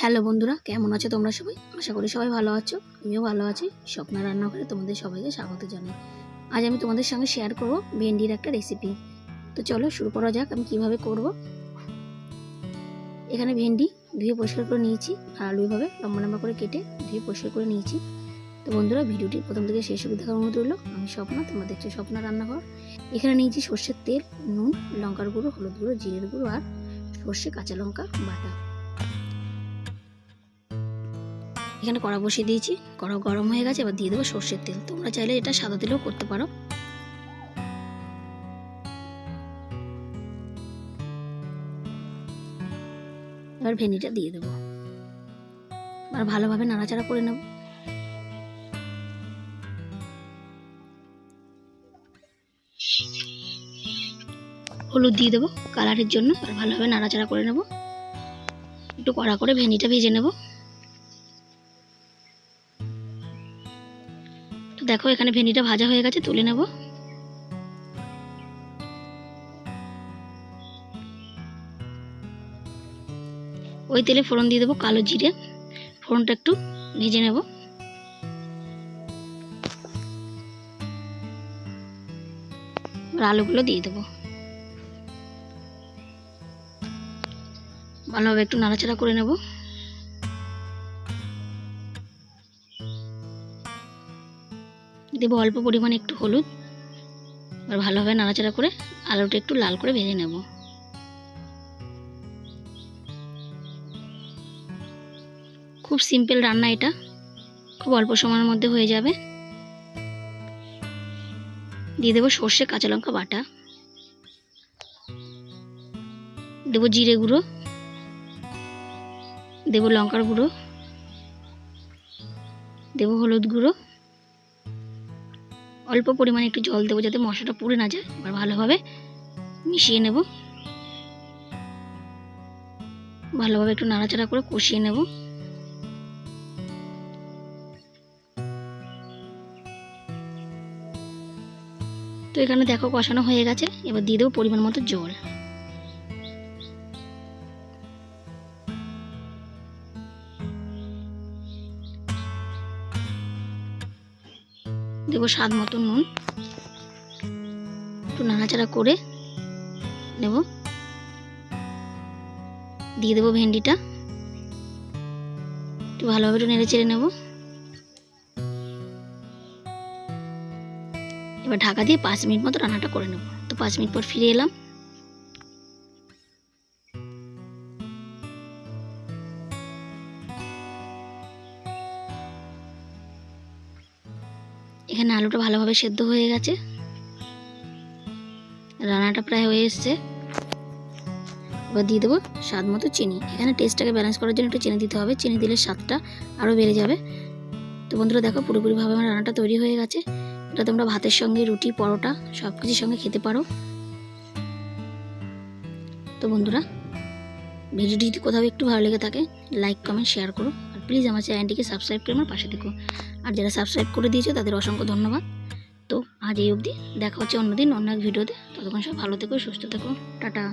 Hello বন্ধুরা, কেমন আছো তোমরা সবাই? আশা করি সবাই ভালো আছো। আমিও ভালো আছি। স্বপ্না রান্নাঘরে তোমাদের সবাইকে স্বাগত জানাই। আজ আমি তোমাদের সঙ্গে শেয়ার করব ভেন্ডির একটা রেসিপি। তো চলো শুরু করা যাক আমি কিভাবে করব। এখানে ভেন্ডি ধুয়ে পরিষ্কার করে নিয়েছি আর আলুভাবে লম্বা লম্বা করে কেটে ধুয়ে পরিষ্কার করে নিয়েছি। তো বন্ধুরা, ভিডিওটি প্রথম থেকে শেষ অবধি দেখার অনুরোধ রইল। আমি স্বপ্না, তোমরা দেখছো স্বপ্না রান্নাঘর। এখানে নিয়েছি সর্ষের তেল, নুন, লঙ্কার গুঁড়ো, হলুদ গুঁড়ো, জিরের গুঁড়ো আর সর্ষে কাঁচা লঙ্কা বাটা। এখানে কড়া বসিয়ে দিয়েছি, কড়া গরম হয়ে গেছে। এবার দিয়ে দেবো সর্ষের তেল। তোমরা চাইলে এটা সাদা তেলেও করতে পারো। এবার ভেন্ডিটা দিয়ে দেবো, আর ভালোভাবে নাড়াচাড়া করে নেব। হলুদ দিয়ে দেবো কালারের জন্য, আর ভালোভাবে নাড়াচাড়া করে নেব। একটু কড়া করে ভেন্ডিটা ভেজে নেব। তো দেখো এখানে ভেন্ডিটা ভাজা হয়ে গেছে, তুলে নেব। ওই তেলে ফোড়ন দিয়ে দেবো কালো জিরে। ফোড়নটা একটু ভেজে নেব। আর আলুগুলো দিয়ে দেবো, ভালোভাবে একটু নাড়াচাড়া করে নেব। দেবো অল্প পরিমাণে একটু হলুদ। আর ভালোভাবে নাড়াচাড়া করে আলুটা একটু লাল করে ভেজে নেব। খুব সিম্পল রান্না এটা, খুব অল্প সময়ের মধ্যে হয়ে যাবে। দিয়ে দেবো সর্ষে কাঁচা লঙ্কা বাটা, দেবো জিরে গুঁড়ো, দেবো লঙ্কার গুঁড়ো, দেবো হলুদ গুঁড়ো। অল্প পরিমাণে একটু জল দেবো যাতে মশলাটা পুড়ে না যায়। এবার ভালোভাবে মিশিয়ে নেব। ভালোভাবে একটু নাড়াচাড়া করে কষিয়ে নেব। তো এখানে দেখো কষানো হয়ে গেছে। এবার দিয়ে দেবো পরিমাণ মতো জল। দেবো স্বাদ মতো নুন। একটু নাড়াচাড়া করে নেব। দিয়ে দেবো ভেন্ডিটা, একটু ভালোভাবে একটু নেড়ে চেড়ে নেব। এবার ঢাকা দিয়ে 5 মিনিট মতো রান্নাটা করে নেব। তো 5 মিনিট পর ফিরে এলাম। এখানে আলুটা ভালোভাবে সেদ্ধ হয়ে গেছে, রান্নাটা প্রায় হয়ে এসছে। এবার দিয়ে দেবো স্বাদ মতো চিনি। এখানে টেস্টটাকে ব্যালেন্স করার জন্য একটু চিনি দিতে হবে। চিনি দিলে স্বাদটা আরও বেড়ে যাবে। তো বন্ধুরা দেখো পুরোপুরিভাবে আমার রান্নাটা তৈরি হয়ে গেছে। এটা তোমরা ভাতের সঙ্গে, রুটি, পরোটা সব কিছুর সঙ্গে খেতে পারো। তো বন্ধুরা, ভিডিওটি যদি কোথাও একটু ভালো লেগে থাকে লাইক, কমেন্ট, শেয়ার করো। আর প্লিজ আমার চ্যানেলটিকে সাবস্ক্রাইব করে আমার পাশে থেকো। আর যারা সাবস্ক্রাইব করে দিয়েছো তাদের অসংখ্য ধন্যবাদ। তো আজ এই অবধি, দেখা হচ্ছে অন্যদিন অন্য এক ভিডিওতে। ততক্ষণ সব ভালো থেকো, সুস্থ থেকো। টাটা।